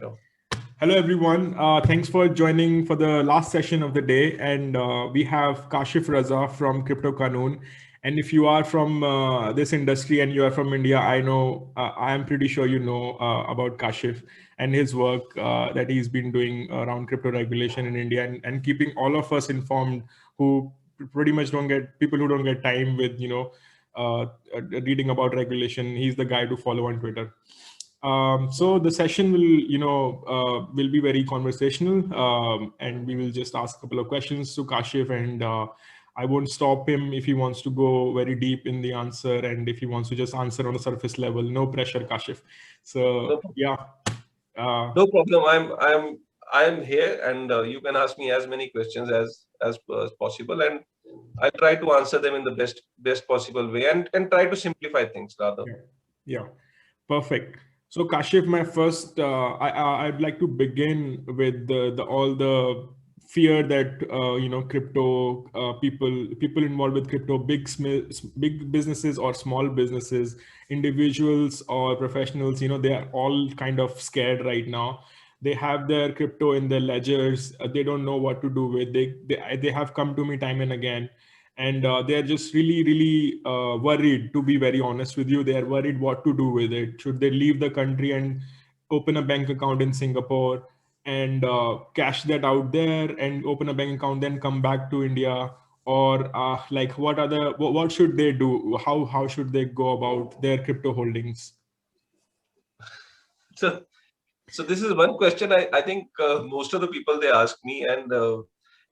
No. Hello, everyone. Thanks for joining for the last session of the day. And we have Kashif Raza from Crypto Qanun. And if you are from this industry and you are from India, I am pretty sure you know about Kashif and his work that he's been doing around crypto regulation in India and keeping all of us informed who pretty much don't get people who don't get time with, reading about regulation. He's the guy to follow on Twitter. So the session will be very conversational, and we will just ask a couple of questions to Kashif, and I won't stop him if he wants to go very deep in the answer, and if he wants to just answer on a surface level. No pressure, Kashif. So No, yeah, uh, no problem. I'm here, and you can ask me as many questions as possible, and I'll try to answer them in the best possible way, and try to simplify things rather. yeah, yeah, perfect. So Kashif, my first, I'd like to begin with the all the fear that crypto people involved with crypto, big businesses or small businesses, individuals or professionals, they are all kind of scared right now. They have their crypto in their ledgers. They don't know what to do with. They have come to me time and again, and they're just really worried. To be very honest with you, they are worried what to do with it. Should they leave the country and open a bank account in Singapore and cash that out there and open a bank account, then come back to India? Or like what should they do? How should they go about their crypto holdings? So, so this is one question I think most of the people they ask me, and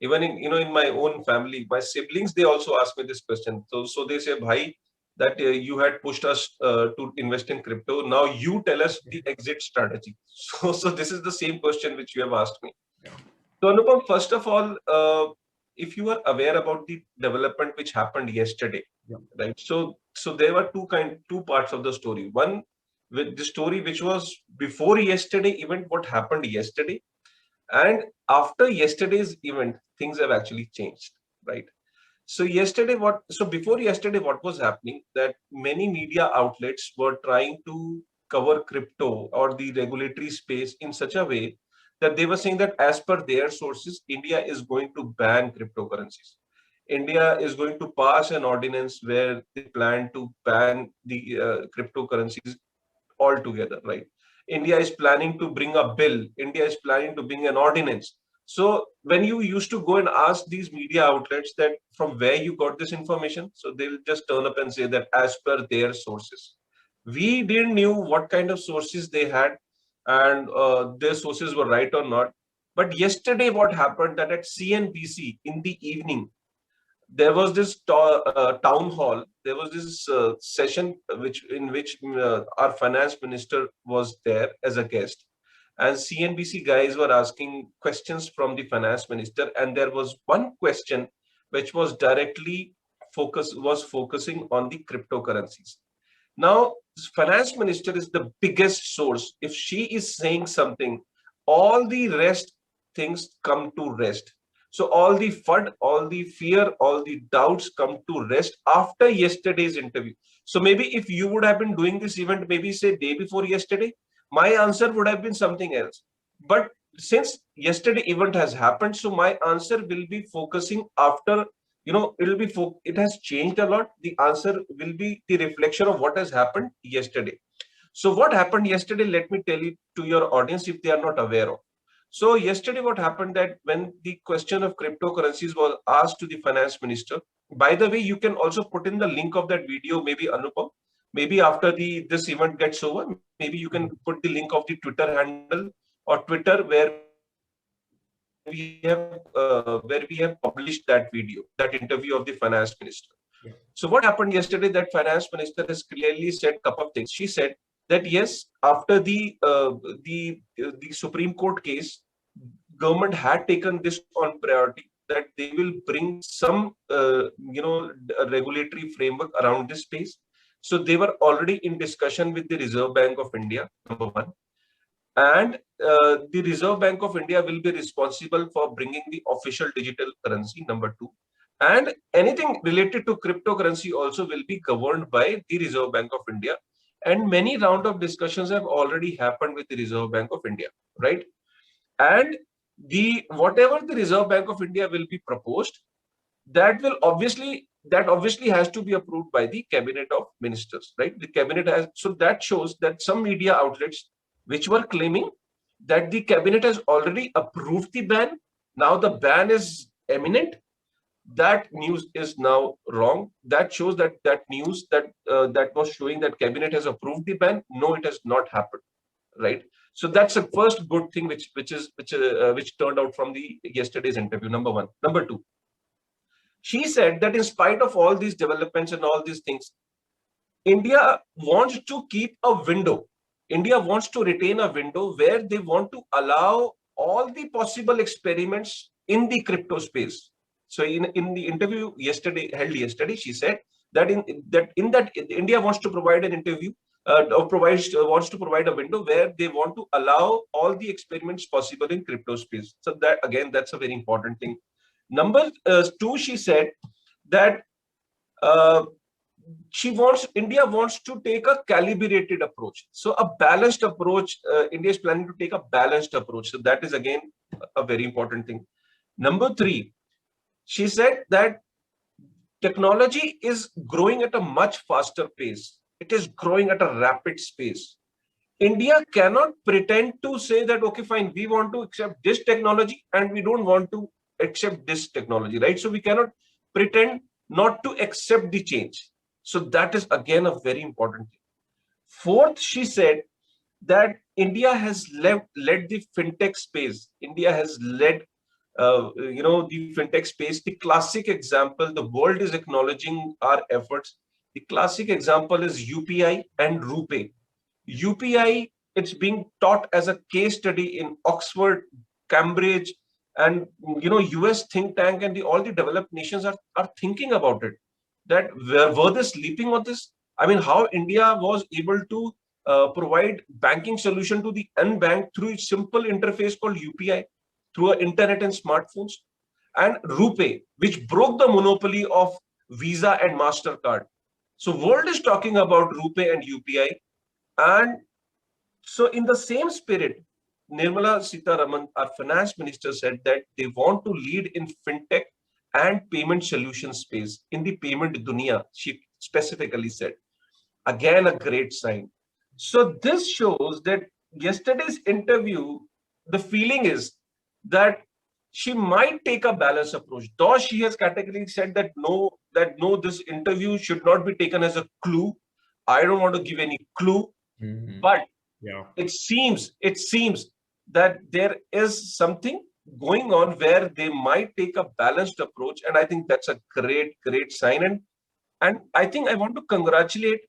even in my own family, my siblings they also ask me this question. So they say, "Bhai, that you had pushed us to invest in crypto. Now you tell us the exit strategy." So this is the same question which you have asked me. Yeah. So Anupam, first of all, if you are aware about the development which happened yesterday, Yeah. right? So there were two parts of the story. One with the story which was before yesterday event, what happened yesterday, and after yesterday's event, things have actually changed, right? So yesterday, so before yesterday, what was happening that many media outlets were trying to cover crypto or the regulatory space in such a way that they were saying that as per their sources, India is going to ban cryptocurrencies. India is going to pass an ordinance where they plan to ban the cryptocurrencies altogether, right? India is planning to bring a bill. India is planning to bring an ordinance. So when you used to go and ask these media outlets that from where you got this information, so they'll just turn up and say that as per their sources. We didn't knew what kind of sources they had, and their sources were right or not. But yesterday, what happened that at CNBC in the evening, there was this town hall. There was this session which our finance minister was there as a guest, and CNBC guys were asking questions from the finance minister, and there was one question which was directly focusing on the cryptocurrencies. Now, finance minister is the biggest source. If she is saying something, all the rest things come to rest. So all the FUD, all the fear, all the doubts come to rest after yesterday's interview. So maybe if you would have been doing this event, maybe say day before yesterday, my answer would have been something else. But since yesterday event has happened, so my answer will be focusing after, it has changed a lot. The answer will be the reflection of what has happened yesterday. So what happened yesterday, let me tell you to your audience if they are not aware of. So yesterday what happened that when the question of cryptocurrencies was asked to the finance minister, by the way, you can also put in the link of that video, maybe Anupam, maybe after the this event gets over, maybe you can put the link of the Twitter handle or Twitter where we have published that video, that interview of the finance minister. Yeah. So what happened yesterday? That finance minister has clearly said a couple of things. She said that yes, after the Supreme Court case, government had taken this on priority that they will bring some regulatory framework around this space. So they were already in discussion with the Reserve Bank of India, number one, and the Reserve Bank of India will be responsible for bringing the official digital currency, number two. And anything related to cryptocurrency also will be governed by the Reserve Bank of India. and many round of discussions have already happened with the Reserve Bank of India, right? And the whatever the Reserve Bank of India will be proposed, that obviously has to be approved by the cabinet of ministers, right? The cabinet has, so that shows that some media outlets which were claiming that the cabinet has already approved the ban, now the ban is imminent, that news is now wrong. That shows that that news that was showing that cabinet has approved the ban, no, it has not happened, right? So that's the first good thing which turned out from the yesterday's interview. Number one. Number two, she said that in spite of all these developments and all these things, India wants to keep a window. India wants to retain a window where they want to allow all the possible experiments in the crypto space. So in the interview held yesterday, she said that in that India wants to provide an interview or wants to provide a window where they want to allow all the experiments possible in crypto space. So that again, that's a very important thing. Number two, she said that uh, India wants to take a calibrated approach. So a balanced approach, India is planning to take a balanced approach. So that is again a very important thing. Number three, she said that technology is growing at a much faster pace. It is growing at a rapid pace. India cannot pretend to say that, okay, fine, we want to accept this technology and we don't want to accept this technology, right? So we cannot pretend not to accept the change. So that is again a very important thing. Fourth, she said that India has led the fintech space. India has led, the fintech space. The classic example, the world is acknowledging our efforts. The classic example is UPI and RuPay. UPI, it's being taught as a case study in Oxford, Cambridge, and US think tank and all the developed nations are thinking about it. That were they sleeping on this? I mean, how India was able to provide banking solution to the unbanked through a simple interface called UPI, through internet and smartphones, and RuPay, which broke the monopoly of Visa and MasterCard. So world is talking about RuPay and UPI. And so in the same spirit, Nirmala Sitharaman, our finance minister, said that they want to lead in fintech and payment solution space in the payment dunya, she specifically said. Again, a great sign. So this shows that yesterday's interview, the feeling is that she might take a balanced approach, though she has categorically said that no, this interview should not be taken as a clue. I don't want to give any clue, but Yeah. it seems that there is something going on where they might take a balanced approach, and I think that's a great sign. And I think I want to congratulate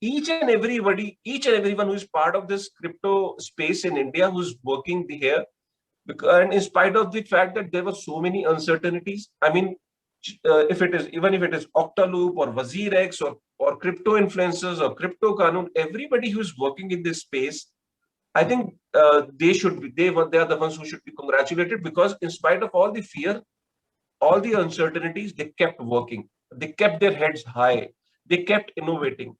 each and everyone who is part of this crypto space in India, who's working here. Because, and in spite of the fact that there were so many uncertainties, I mean, even if it is Octaloop or WazirX or crypto influencers or crypto Kanun, everybody who's working in this space, I think they are the ones who should be congratulated, because in spite of all the fear, all the uncertainties, they kept working. They kept their heads high. They kept innovating,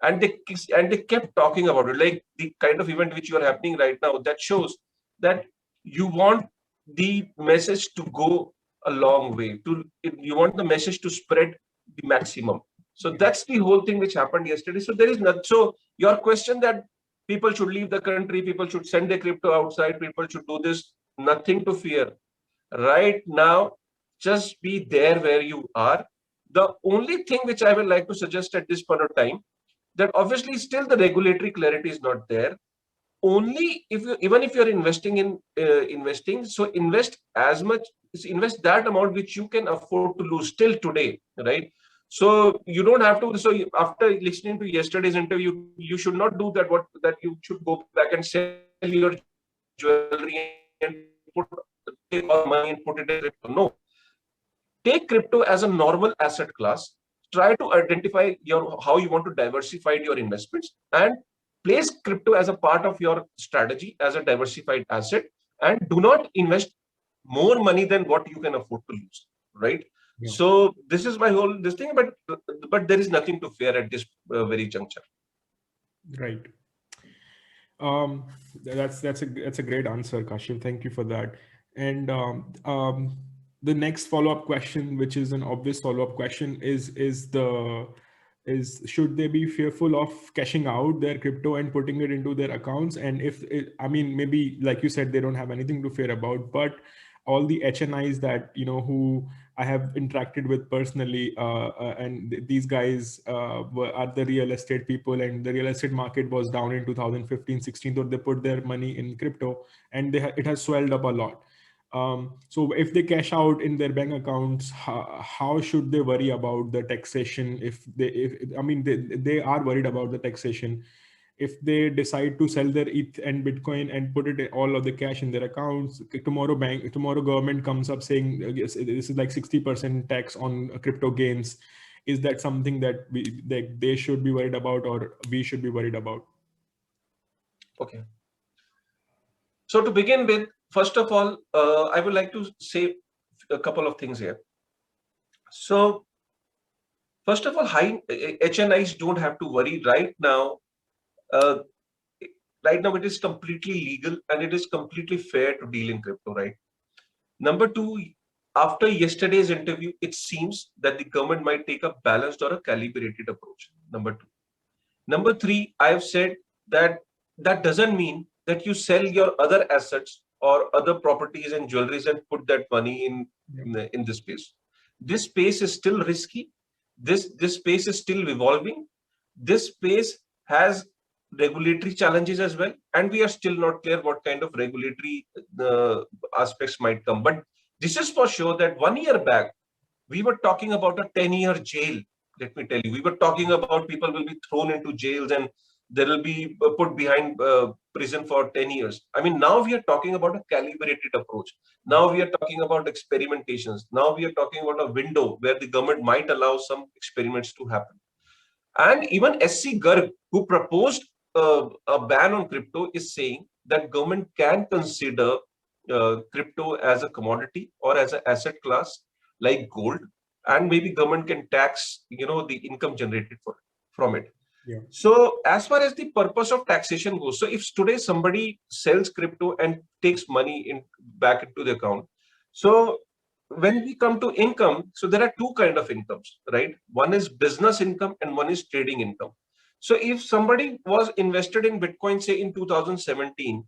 and they kept talking about it. Like the kind of event which you are happening right now, that shows that you want the message to go a long way. You want the message to spread the maximum. So that's the whole thing which happened yesterday. So there is not. So your question that people should leave the country, people should send their crypto outside, people should do this. Nothing to fear. Right now, just be there where you are. The only thing which I would like to suggest at this point of time, that obviously still the regulatory clarity is not there. Only even if you're investing in investing, so invest that amount which you can afford to lose till today, right? So you don't have to. So after listening to yesterday's interview, you should not do that. That you should go back and sell your jewelry and take all money and put it in crypto. No, take crypto as a normal asset class. Try to identify how you want to diversify your investments, and place crypto as a part of your strategy as a diversified asset, and do not invest more money than what you can afford to lose, right? Yeah. So this is my whole this thing, but there is nothing to fear at this very juncture. Right. Um, that's a great answer, Kashif. Thank you for that. And the next follow-up question, which is an obvious follow-up question, is should they be fearful of cashing out their crypto and putting it into their accounts? And if it, I mean, maybe like you said, they don't have anything to fear about, but all the HNIs that who I have interacted with personally, and these guys are the real estate people, and the real estate market was down in 2015-16, so they put their money in crypto, and it has swelled up a lot. So if they cash out in their bank accounts, how should they worry about the taxation? If I mean, they are worried about the taxation. If they decide to sell their ETH and Bitcoin and put it all of the cash in their accounts, tomorrow government comes up saying, yes, this is like 60% tax on crypto gains. Is that something that they should be worried about, or we should be worried about? Okay. So to begin with, first of all, I would like to say a couple of things here. So first of all, high HNIs don't have to worry right now. Uh, right now, it is completely legal and it is completely fair to deal in crypto, right? Number two, after yesterday's interview, it seems that the government might take a balanced or a calibrated approach. Number two. Number three, I have said that that doesn't mean that you sell your other assets or other properties and jewelries and put that money in this space. This space is still risky. This space is still evolving. This space has regulatory challenges as well, and we are still not clear what kind of regulatory aspects might come. But this is for sure that 1 year back we were talking about a 10-year jail. Let me tell you, we were talking about people will be thrown into jails and they will be put behind prison for 10 years. I mean, now we are talking about a calibrated approach. Now we are talking about experimentations. Now we are talking about a window where the government might allow some experiments to happen. And even SC Garg, who proposed a ban on crypto, is saying that government can consider crypto as a commodity or as an asset class like gold, and maybe government can tax, the income generated from it. Yeah. So as far as the purpose of taxation goes, so if today somebody sells crypto and takes money in back into the account, so when we come to income, so there are two kind of incomes, right? One is business income and one is trading income. So if somebody was invested in Bitcoin, say in 2017,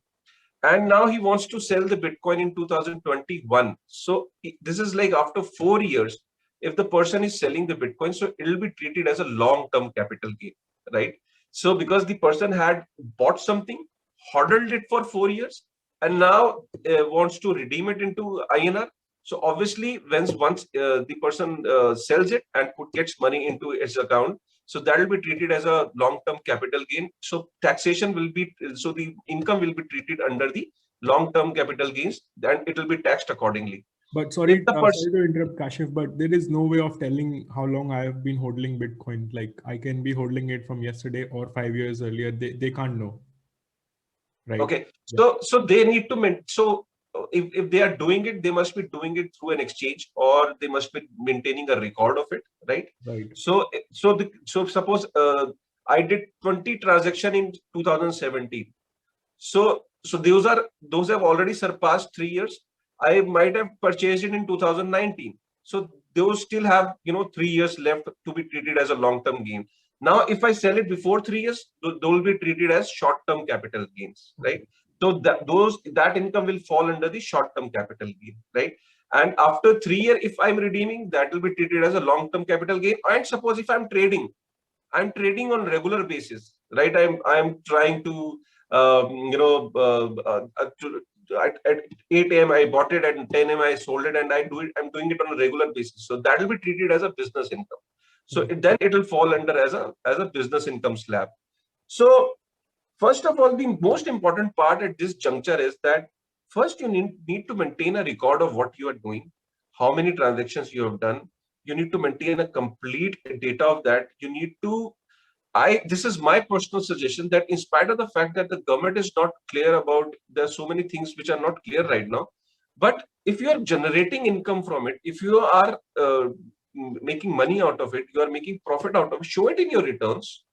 and now he wants to sell the Bitcoin in 2021, so this is like after 4 years, if the person is selling the Bitcoin, so it will be treated as a long-term capital gain, right? So because the person had bought something, hodled it for 4 years, and now wants to redeem it into INR. So obviously, once the person sells it and gets money into its account, so that will be treated as a long-term capital gain. So taxation will be, so the income will be treated under the long-term capital gains, and it will be taxed accordingly. But If the sorry to interrupt, Kashif, but there is no way of telling how long I have been holding Bitcoin. Like I can be holding it from yesterday or 5 years earlier. They can't know, right? Okay, Yeah. so they need to so if they are doing it, they must be doing it through an exchange, or they must be maintaining a record of it, right? Right. So suppose I did 20 transaction in 2017. So those have already surpassed 3 years. I might have purchased it in 2019. So those still have 3 years left to be treated as a long-term gain. Now, if I sell it before 3 years, those will be treated as short-term capital gains, right? So that income will fall under the short-term capital gain, right? And after 3 years, if I'm redeeming, that will be treated as a long-term capital gain. And suppose if I'm trading on regular basis, right? I'm trying to at 8 a.m. I bought it, and 10 a.m. I sold it, and I'm doing it on a regular basis. So that will be treated as a business income. So then it will fall under as a business income slab. So first of all, the most important part at this juncture is that first you need to maintain a record of what you are doing, how many transactions you have done. You need to maintain a complete data of that. You need to this is my personal suggestion, that in spite of the fact that the government is not clear about, there are so many things which are not clear right now, but if you are generating income from it, if you are making money out of it, you are making profit out of it, show it in your returns,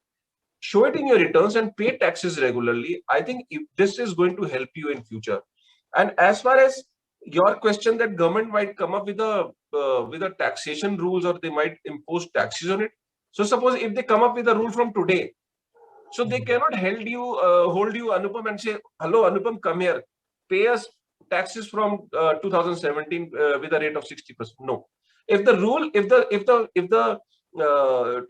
show it in your returns and pay taxes regularly. I think if this is going to help you in future. And as far as your question that government might come up with a taxation rules, or they might impose taxes on it. So suppose if they come up with a rule from today, so they cannot hold you, Anupam, and say, "Hello, Anupam, come here, pay us taxes from 2017 with a rate of 60%." No. If the rule, if the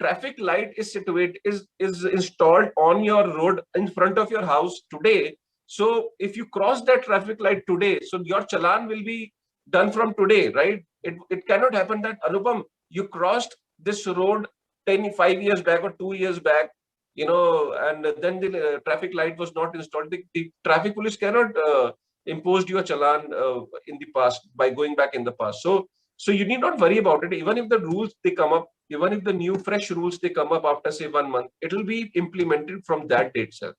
traffic light is situated is installed on your road in front of your house today, so if you cross that traffic light today, so your challan will be done from today, right? It cannot happen that, Anupam, you crossed this road 5 years back or 2 years back, and then the traffic light was not installed. The traffic police cannot impose you a challan in the past by going back in the past. So you need not worry about it. Even if the rules they come up, even if the new fresh rules they come up after say 1 month, it will be implemented from that date, sir.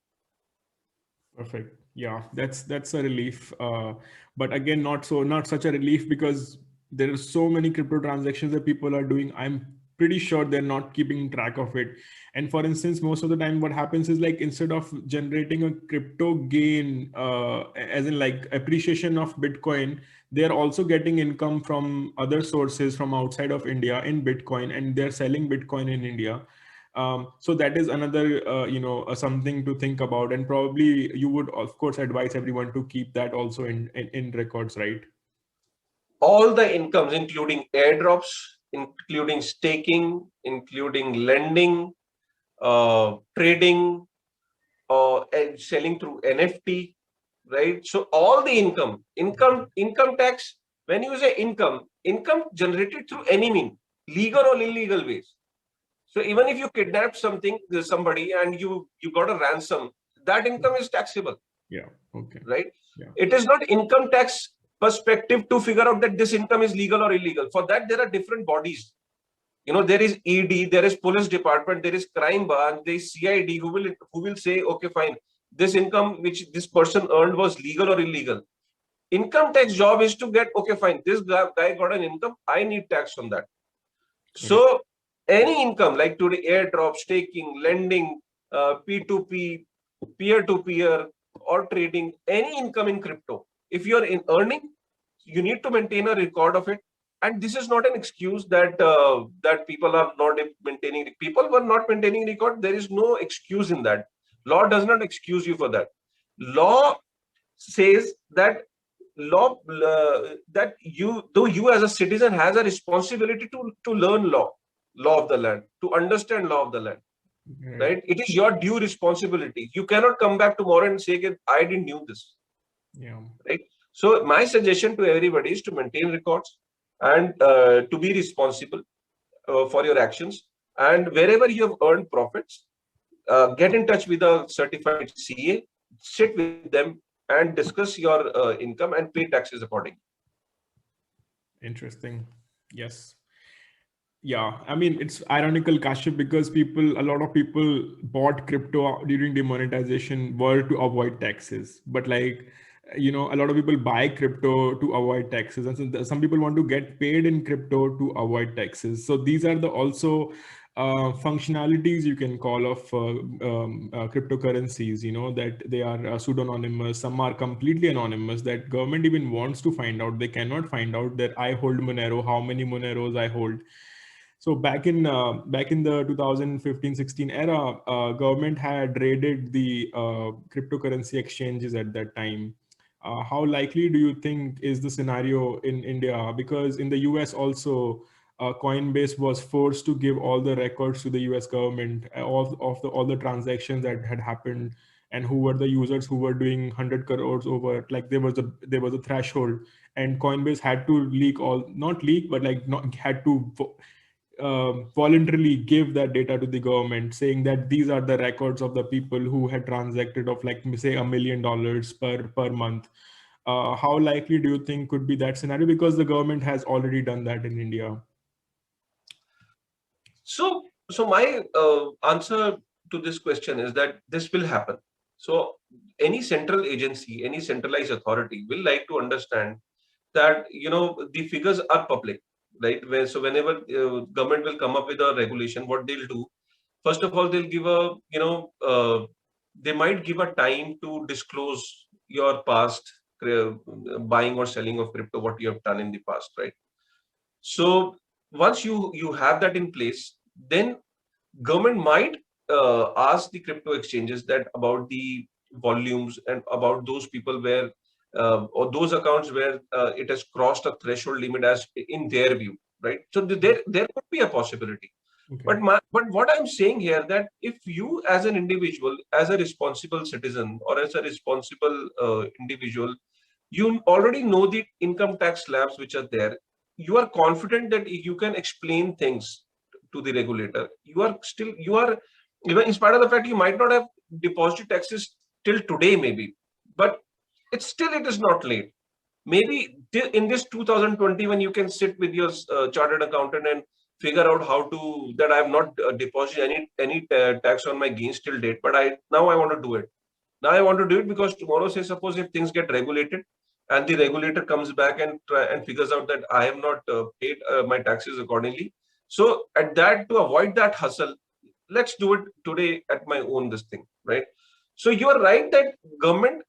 Perfect. Yeah, that's a relief. But again, not such a relief, because there are so many crypto transactions that people are doing. I'm pretty sure they're not keeping track of it. And for instance, most of the time, what happens is, like, instead of generating a crypto gain, as in like appreciation of Bitcoin, they are also getting income from other sources from outside of India in Bitcoin, and they're selling Bitcoin in India. So that is another, something to think about. And probably you would, of course, advise everyone to keep that also in records, right? All the incomes, including airdrops, including staking, including lending, trading, and selling through NFT, right? So all the income tax. When you say income generated through any mean, legal or illegal ways. So even if you kidnap somebody and you got a ransom, that income is taxable. Yeah. Okay. Right? Yeah. It is not income tax perspective to figure out that this income is legal or illegal. For that, there are different bodies. There is ED, there is police department, there is crime branch, there is CID who will say, okay, fine, this income which this person earned was legal or illegal. Income tax job is to get, okay, fine, this guy got an income, I need tax on that. So any income like today, airdrop, staking, lending, P2P, peer-to-peer, or trading, any income in crypto, if you are earning, you need to maintain a record of it. And this is not an excuse that people are not maintaining. People were not maintaining record. There is no excuse in that. Law does not excuse you for that. Law says that that you as a citizen has a responsibility to learn law of the land, to understand law of the land. Right? It is your due responsibility. You cannot come back tomorrow and say, I didn't knew this. Yeah. Right. So my suggestion to everybody is to maintain records and to be responsible for your actions. And wherever you have earned profits, get in touch with a certified CA, sit with them and discuss your income and pay taxes accordingly. Interesting. Yes. Yeah, I mean, it's ironical, Kashif, because a lot of people bought crypto during demonetization were to avoid taxes. But like, a lot of people buy crypto to avoid taxes. And so some people want to get paid in crypto to avoid taxes. So these are the also functionalities, you can call, of cryptocurrencies, that they are pseudonymous. Some are completely anonymous that government even wants to find out. They cannot find out that I hold Monero, how many Moneros I hold. So back in the 2015-16 era, government had raided the cryptocurrency exchanges at that time. How likely do you think is the scenario in India? Because in the US also, Coinbase was forced to give all the records to the US government of all the transactions that had happened, and who were the users who were doing 100 crores over. Like there was a threshold, and Coinbase had to not leak, but like had to voluntarily give that data to the government, saying that these are the records of the people who had transacted of, like, say, $1 million per month. How likely do you think could be that scenario? Because the government has already done that in India. So my answer to this question is that this will happen. So any central agency, any centralized authority will like to understand that the figures are public, right? So whenever government will come up with a regulation, what they'll do, First of all, they'll give they might give a time to disclose your past buying or selling of crypto, what you have done in the past, right? So once you have that in place, then government might ask the crypto exchanges that about the volumes and about those people where or those accounts where it has crossed a threshold limit as in their view, right? So there could be a possibility. Okay. But what I'm saying here, that if you as an individual, as a responsible citizen or as a responsible individual, you already know the income tax slabs which are there. You are confident that you can explain things to the regulator. You are, even in spite of the fact you might not have deposited taxes till today, maybe, but it is not late. Maybe in this 2021, you can sit with your chartered accountant and figure out how to that I have not deposited any tax on my gains till date, but I want to do it. Now I want to do it because tomorrow, say suppose if things get regulated and the regulator comes back and figures out that I have not paid my taxes accordingly. So at that, to avoid that hustle, let's do it today at my own this thing, right? So you are right that government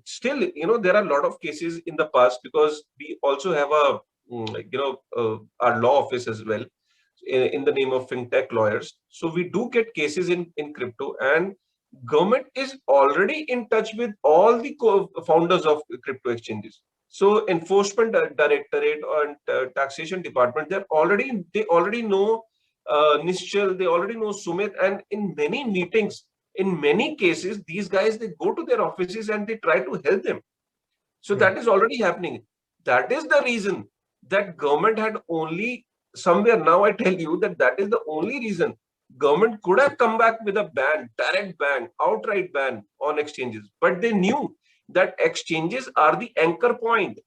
still, there are a lot of cases in the past, because we also have a our law office as well in the name of fintech lawyers. So we do get cases in crypto, and government is already in touch with all the founders of crypto exchanges. So enforcement directorate and taxation department, they already know Nischal, they already know Sumit, and in many meetings, in many cases, these guys, they go to their offices and they try to help them. So that is already happening. That is the reason that government had only somewhere, now I tell you that is the only reason government could have come back with a ban, direct ban, outright ban on exchanges. But they knew that exchanges are the anchor point.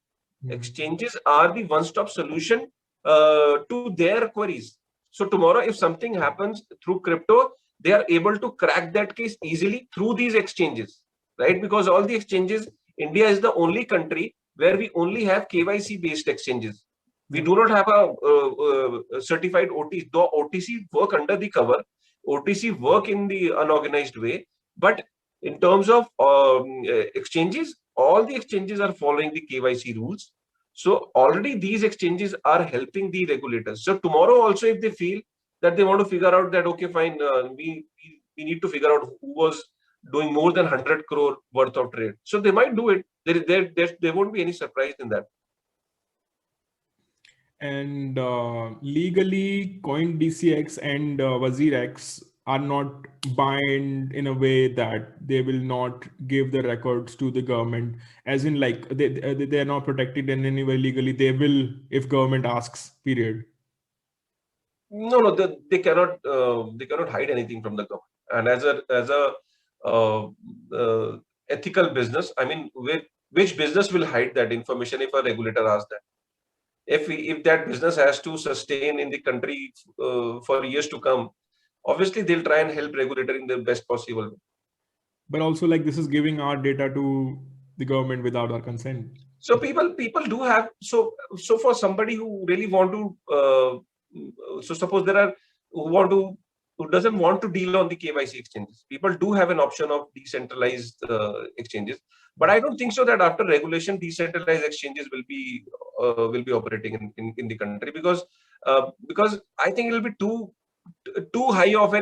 Exchanges are the one-stop solution to their queries. So tomorrow, if something happens through crypto, they are able to crack that case easily through these exchanges, right? Because all the exchanges, India is the only country where we only have KYC based exchanges. We do not have a certified OTC. Though OTC work under the cover, OTC work in the unorganized way, but in terms of exchanges, all the exchanges are following the KYC rules. So already these exchanges are helping the regulators. So tomorrow also, if they feel that they want to figure out that, okay, fine, we need to figure out who was doing more than 100 crore worth of trade. So they might do it. There won't be any surprise in that. And legally, CoinDCX and WazirX are not bind in a way that they will not give the records to the government, as in like they are not protected in any way legally. They will if government asks, period. No, they cannot hide anything from the government. And as a ethical business, I mean, which business will hide that information if a regulator asks that? If that business has to sustain in the country for years to come, obviously they'll try and help regulator in the best possible way. But also, like, this is giving our data to the government without our consent. So people do have, so for somebody who really want to so suppose there are who doesn't want to deal on the KYC exchanges, people do have an option of decentralized exchanges. But I don't think so that after regulation, decentralized exchanges will be operating in the country, because I think it will be too high of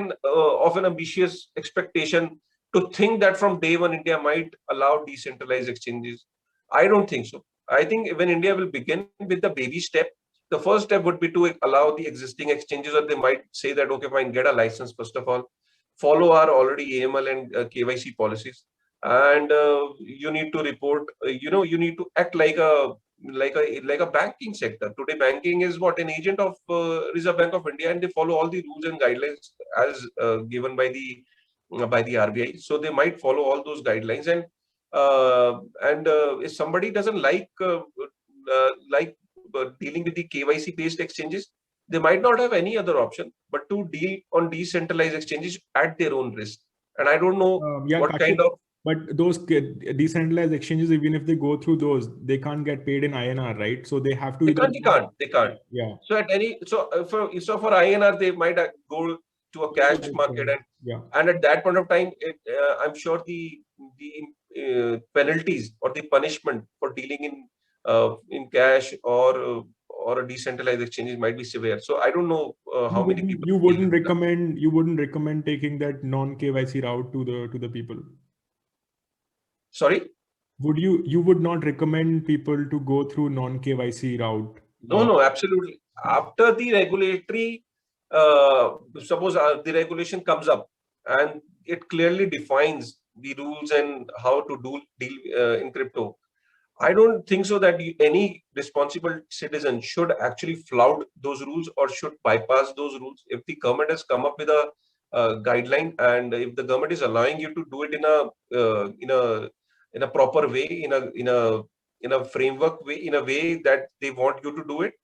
an ambitious expectation to think that from day one India might allow decentralized exchanges. I don't think so. I think when India will begin with the baby step, the first step would be to allow the existing exchanges, or they might say that, okay, fine, get a license first of all, follow our already AML and KYC policies, and you need to report. You need to act like a banking sector. Today, banking is what, an agent of Reserve Bank of India, and they follow all the rules and guidelines as given by the RBI. So they might follow all those guidelines, and if somebody doesn't like dealing with the KYC based exchanges, they might not have any other option but to deal on decentralized exchanges at their own risk. And I don't know what kind of. But those decentralized exchanges, even if they go through those, they can't get paid in INR, right? So they have to. They can't. Yeah. So for INR, they might go to a cash market, and at that point of time, I'm sure the penalties or the punishment for dealing in cash or a decentralized exchanges might be severe. So I don't know how many people you wouldn't recommend taking that non KYC route to the people. Sorry, you would not recommend people to go through non KYC route? No, absolutely. After the regulatory, suppose the regulation comes up and it clearly defines the rules and how to deal in crypto. I don't think so that any responsible citizen should actually flout those rules or should bypass those rules. If the government has come up with a guideline, and if the government is allowing you to do it in a proper way, in a framework way, in a way that they want you to do it,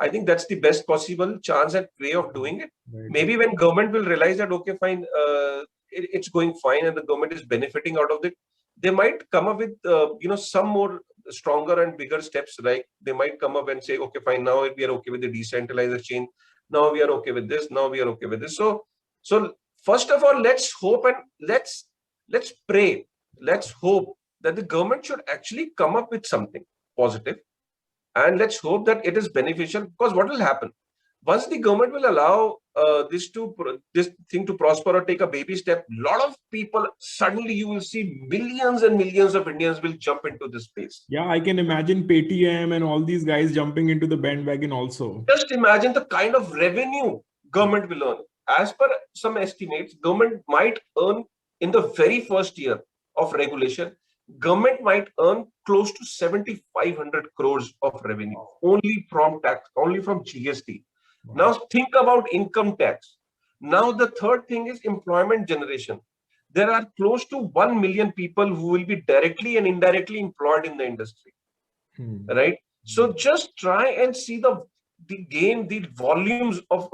I think that's the best possible chance and way of doing it. Right. Maybe when government will realize that, okay, fine, it's going fine and the government is benefiting out of it, they might come up with some more stronger and bigger steps. Like they might come up and say, okay, fine, now we are okay with the decentralized exchange, now we are okay with this, now we are okay with this. So first of all, let's hope and let's pray, let's hope that the government should actually come up with something positive, and let's hope that it is beneficial. Because what will happen once the government will allow this thing to prosper or take a baby step, a lot of people, suddenly you will see millions and millions of Indians will jump into this space. Yeah, I can imagine Paytm and all these guys jumping into the bandwagon also. Just imagine the kind of revenue government will earn. As per some estimates, government might earn in the very first year of regulation, government might earn close to 7,500 crores of revenue only from tax, only from GST. Wow. Now think about income tax. Now the third thing is employment generation. There are close to 1 million people who will be directly and indirectly employed in the industry. Right? So just try and see the volumes of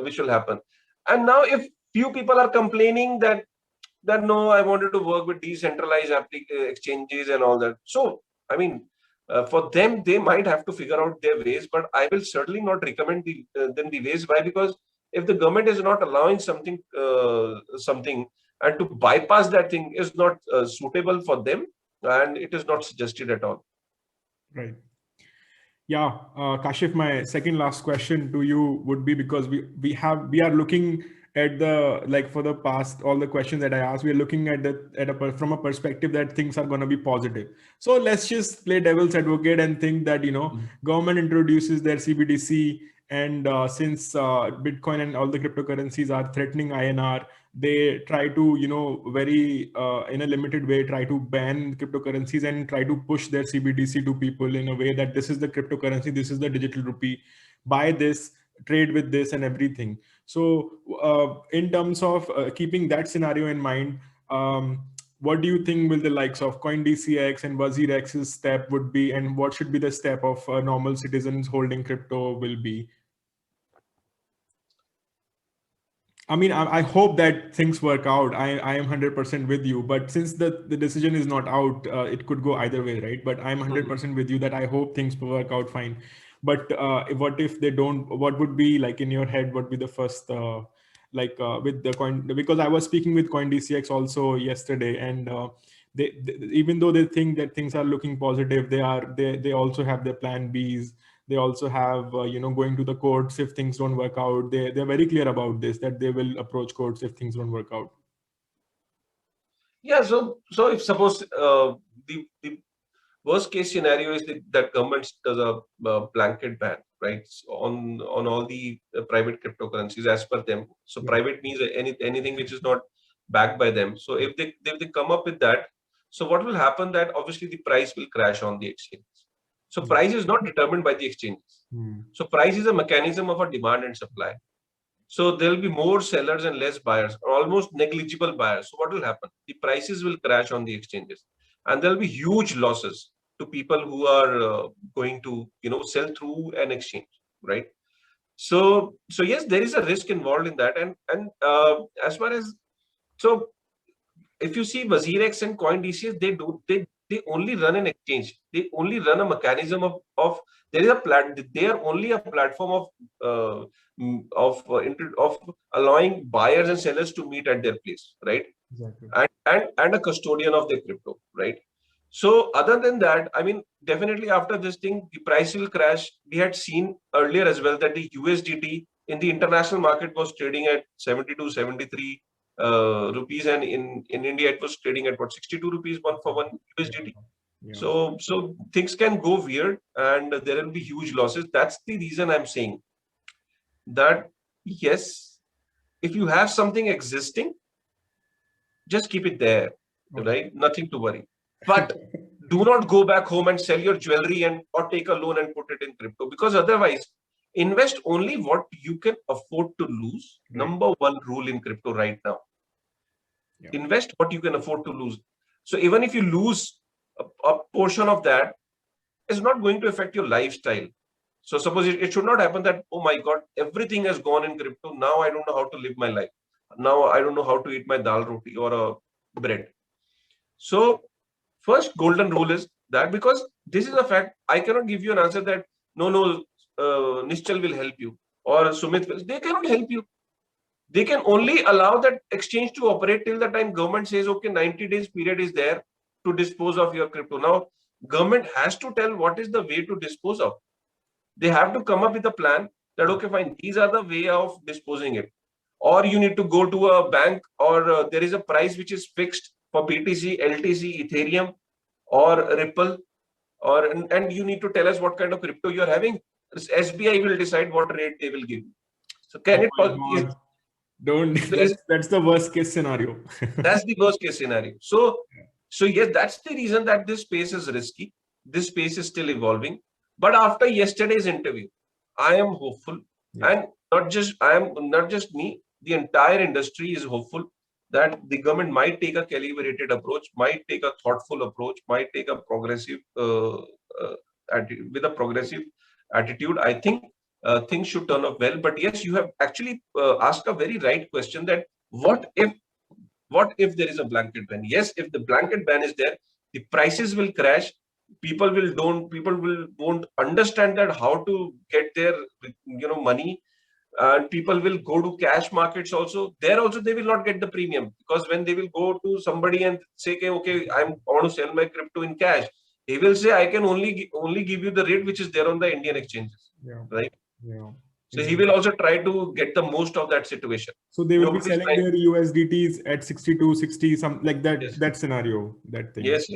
which will happen. And now if few people are complaining that no, I wanted to work with decentralized exchanges and all that. So I mean, for them, they might have to figure out their ways, but I will certainly not recommend them the ways. Why? Because if the government is not allowing something, and to bypass that thing is not suitable for them, and it is not suggested at all. Right. Yeah, Kashif, my second last question to you would be, because we are looking at the, like, for the past, all the questions that I asked, we are looking at from a perspective that things are going to be positive. So let's just play devil's advocate and think that, government introduces their CBDC, and since Bitcoin and all the cryptocurrencies are threatening INR, they try to, very in a limited way, try to ban cryptocurrencies and try to push their CBDC to people in a way that this is the cryptocurrency, this is the digital rupee, buy this, trade with this and everything. So in terms of keeping that scenario in mind, what do you think will the likes of CoinDCX and WazirX's step would be, and what should be the step of normal citizens holding crypto will be? I mean, I hope that things work out. I am 100% with you, but since the decision is not out, it could go either way, right? But I'm 100% with you that I hope things work out fine. But what if they don't? What would be, like, in your head, what would be the first, with the coin? Because I was speaking with CoinDCX also yesterday, and they even though they think that things are looking positive, they also have their plan Bs. They also have, going to the courts if things don't work out. They're very clear about this, that they will approach courts if things don't work out. Yeah. So if suppose the worst case scenario is that government does a blanket ban, right, on all the private cryptocurrencies as per them. So private means anything which is not backed by them. So if they come up with that, so what will happen, that obviously the price will crash on the exchange. So price is not determined by the exchanges. So price is a mechanism of a demand and supply. So there will be more sellers and less buyers, or almost negligible buyers. So what will happen? The prices will crash on the exchanges, and there will be huge losses to people who are going to sell through an exchange, right? So yes, there is a risk involved in that, and as far as, so if you see WazirX and CoinDCX, they only run an exchange. They only run a mechanism of there is a they are only a platform of allowing buyers and sellers to meet at their place, right? Exactly. And a custodian of their crypto, right? So other than that, I mean, definitely after this thing, the price will crash. We had seen earlier as well that the USDT in the international market was trading at 72, 73 rupees, and in India it was trading at what, 62 rupees for one USDT. Yeah. So things can go weird and there will be huge losses. That's the reason I'm saying that yes, if you have something existing, just keep it there, right? Nothing to worry. But do not go back home and sell your jewelry and or take a loan and put it in crypto, because otherwise invest only what you can afford to lose. Right. Number one rule in crypto right now. Yeah. Invest what you can afford to lose. So even if you lose a portion of that, it's not going to affect your lifestyle. So suppose it should not happen that, oh my God, everything has gone in crypto. Now I don't know how to live my life. Now I don't know how to eat my dal roti or a bread. So first golden rule is that, because this is a fact, I cannot give you an answer that no, Nischal will help you or Sumit will. They cannot help you. They can only allow that exchange to operate till the time government says, okay, 90 days period is there to dispose of your crypto. Now, government has to tell what is the way to dispose of. They have to come up with a plan that, okay, fine, these are the way of disposing it. Or you need to go to a bank, or there is a price which is fixed for BTC, LTC, Ethereum, or Ripple, or and you need to tell us what kind of crypto you are having. SBI will decide what rate they will give you. So can it? Don't. That's the worst case scenario. That's the worst case scenario. So yes, that's the reason that this space is risky. This space is still evolving. But after yesterday's interview, I am hopeful, and not just me. The entire industry is hopeful that the government might take a calibrated approach, might take a thoughtful approach, might take a progressive with a progressive attitude. I think things should turn up well. But yes, you have actually asked a very right question, that what if there is a blanket ban? Yes, if the blanket ban is there, the prices will crash. People won't understand that how to get their money, and people will go to cash markets also. There also they will not get the premium, because when they will go to somebody and say, okay, I want to sell my crypto in cash, he will say, I can only give you the rate which is there on the Indian exchanges, right? Yeah. So he will also try to get the most of that situation. So they will be selling their USDTs at 62, 60, something like that. Yes. That scenario, that thing. Yes.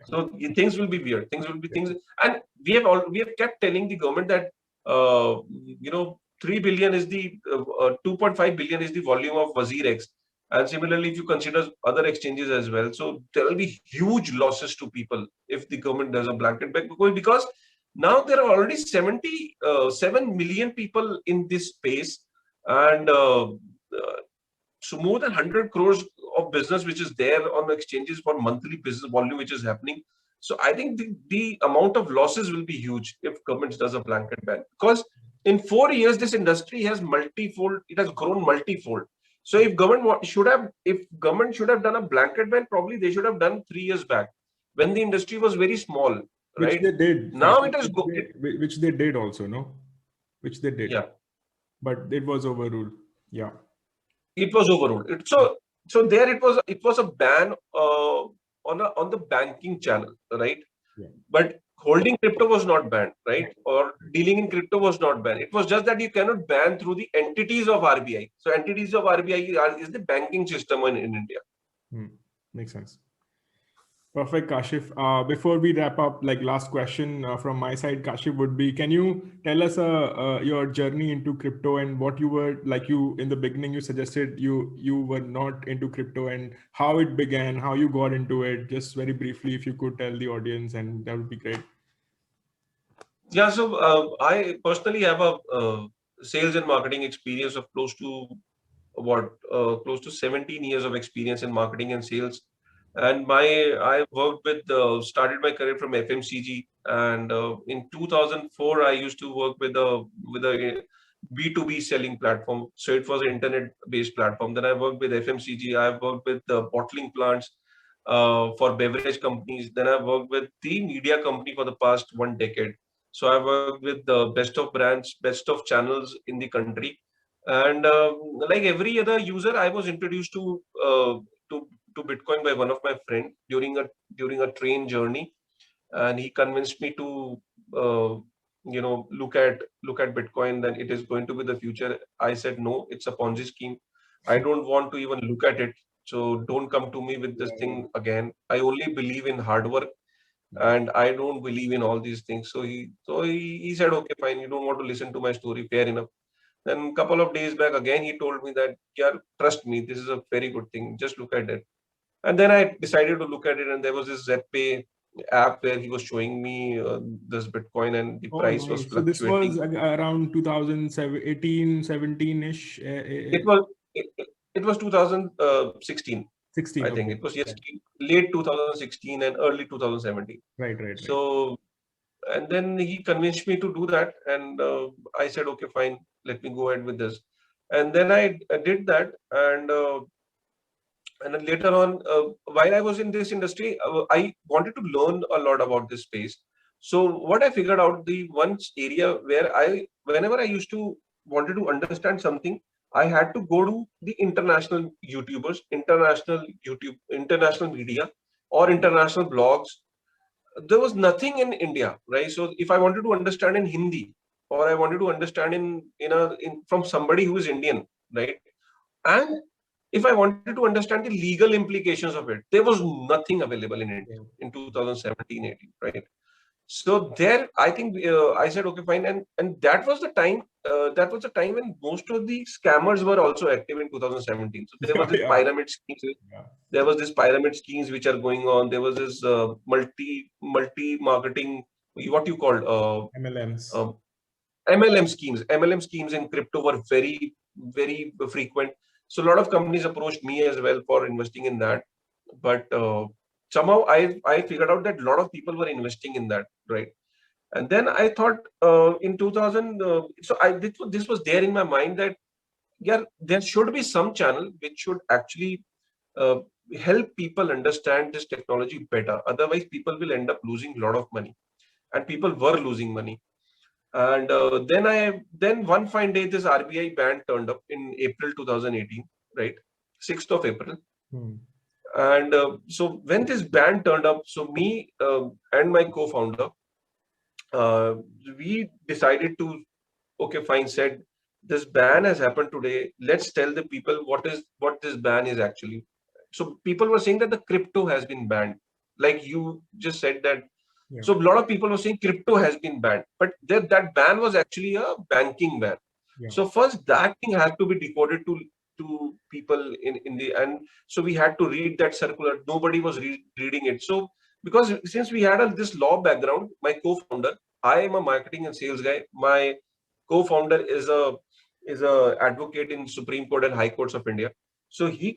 So things will be weird. Things, and we have kept telling the government that 3 billion is the 2.5 billion is the volume of WazirX, and similarly, if you consider other exchanges as well, so there will be huge losses to people if the government does a blanket ban, because now there are already 7 million people in this space, and so more than 100 crores of business which is there on the exchanges for monthly business volume which is happening. So I think the amount of losses will be huge if government does a blanket ban, because in 4 years this industry has grown multifold. So if government should have done a blanket ban, probably they should have done 3 years back when the industry was very small, right? Which they did. Now it has which they did also, no? Which they did. Yeah. But it was overruled. Yeah. It was overruled. So there it was a ban on the banking channel, right? Yeah. But holding crypto was not banned, right? Or dealing in crypto was not banned. It was just that you cannot ban through the entities of RBI. So entities of RBI is the banking system in India. Makes sense. Perfect, Kashif. Before we wrap up, like last question from my side, Kashif, would be, can you tell us your journey into crypto and what you were like? You in the beginning, you suggested you were not into crypto, and how it began, how you got into it. Just very briefly, if you could tell the audience, and that would be great. Yeah, so I personally have a sales and marketing experience of close to 17 years of experience in marketing and sales. And I worked started my career from FMCG, and in 2004 I used to work with a B2B selling platform. So it was an internet based platform. Then I worked with FMCG. I've worked with bottling plants. for beverage companies. Then I worked with the media company for the past 1 decade. So I worked with the best of brands, best of channels in the country, and like every other user, I was introduced to to Bitcoin by one of my friend during a train journey, and he convinced me to look at Bitcoin. Then it is going to be the future. I said no, it's a Ponzi scheme. I don't want to even look at it. So don't come to me with this Yeah, thing again. I only believe in hard work, yeah. and I don't believe in all these things. So he said, okay, fine. You don't want to listen to my story. Fair enough. Then a couple of days back again, he told me that, yeah, trust me, this is a very good thing. Just look at it. And then I decided to look at it, and there was this ZPay app where he was showing me this Bitcoin, and the Oh, price was nice. So this was fluctuating. around 2018, 17-ish, It was it was 2016, 16. I think. Okay. It was Right, late 2016 and early 2017. right, right, right. So, and then he convinced me to do that, and I said, okay, fine, let me go ahead with this. And then I did that, and then later on, while I was in this industry, I wanted to learn a lot about this space. So what I figured out, the one area where whenever I used to wanted to understand something, I had to go to the international YouTubers, international media, or international blogs. There was nothing in India, right? So if I wanted to understand in Hindi, or I wanted to understand from somebody who is Indian, right? And if I wanted to understand the legal implications of it, there was nothing available in India Yeah. in 2017-18, right? So there, I think I said, okay, fine, and that was the time. That was the time when most of the scammers were also active in 2017. So there Yeah, was this yeah, pyramid schemes. yeah. There was this pyramid schemes which are going on. There was this multi marketing. What you call MLMs. uh, MLM schemes. MLM schemes in crypto were very frequent. So a lot of companies approached me as well for investing in that. But somehow I figured out that a lot of people were investing in that, right? And then I thought in 2000, this was there in my mind that, yeah, there should be some channel which should actually uh, help people understand this technology better. Otherwise, people will end up losing a lot of money, and people were losing money. And then one fine day, this RBI ban turned up in April 2018, right? 6th of April. Hmm. And so when this ban turned up, so me and my co-founder, uh, we decided to, okay, fine, said this ban has happened today. Let's tell the people what this ban is actually. So people were saying that the crypto has been banned. Like you just said that, Yeah, so a lot of people were saying crypto has been banned, but that ban was actually a banking ban. yeah, So first that thing had to be decoded to people in the and so we had to read that circular. Nobody was reading it. So because since we had this law background, my co-founder, I am a marketing and sales guy. My co-founder is a advocate in Supreme Court and High Courts of India. So he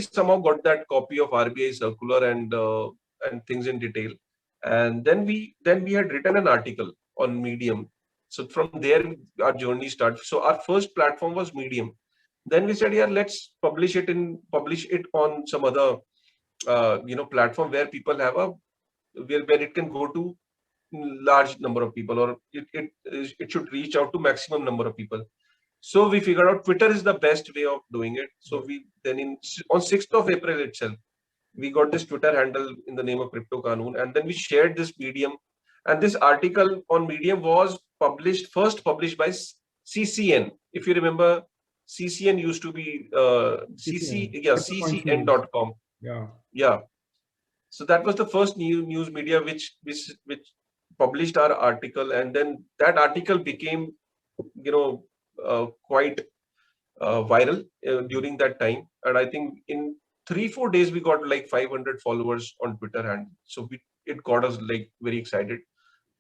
somehow got that copy of RBI circular and things in detail. And then we had written an article on Medium. So from there our journey started. So our first platform was Medium. Then we said, yeah, let's publish it on some other platform where people have where it can go to large number of people, or it should reach out to maximum number of people. So we figured out Twitter is the best way of doing it. So yeah. we then on 6th of April itself, we got this Twitter handle in the name of Crypto Qanun, and then we shared this Medium. And this article on Medium was first published by CCN. If you remember, CCN used to be CCN, CryptoPoints News. CCN.com. Yeah, Yeah. So that was the first news media which published our article, and then that article became, quite viral during that time. And I think in 3-4 days we got like 500 followers on Twitter, and so it got us like very excited.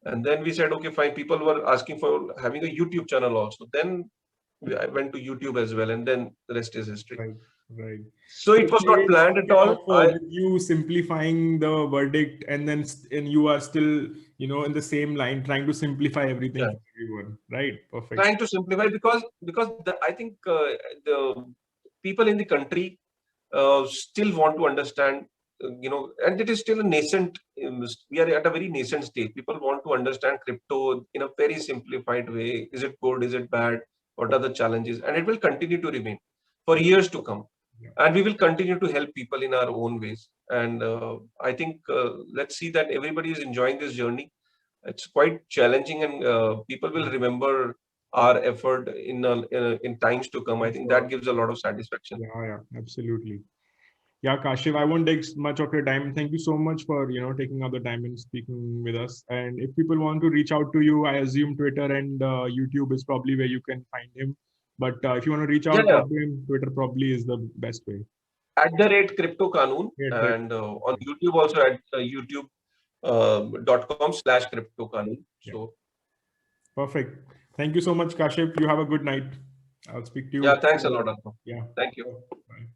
And then we said, okay, fine. People were asking for having a YouTube channel also. Then I went to YouTube as well, and then the rest is history. right, right. So So it was not it planned at started all. off with you simplifying the verdict, and then and you are still, in the same line, trying to simplify everything Yeah, for everyone. Right. Perfect. trying to simplify because I think the people in the country still want to understand and it is still a nascent. We are at a very nascent stage. People want to understand crypto in a very simplified way. Is it good? Is it bad? What are the challenges? And it will continue to remain for years to come. Yeah. And we will continue to help people in our own ways. And I think let's see that everybody is enjoying this journey. It's quite challenging, and people will remember our effort in times to come. I think that gives a lot of satisfaction. Yeah, absolutely. Yeah, Kashif, I won't take much of your time. Thank you so much for taking out the time and speaking with us. And if people want to reach out to you, I assume Twitter and YouTube is probably where you can find him. But if you want to reach out to him, Twitter probably is the best way. @CryptoQanun, and on YouTube also at youtube.com/CryptoQanun. So perfect. Thank you so much, Kashif. You have a good night. I'll speak to you. Yeah, thanks a lot, Arnav. Yeah. Thank you. Bye.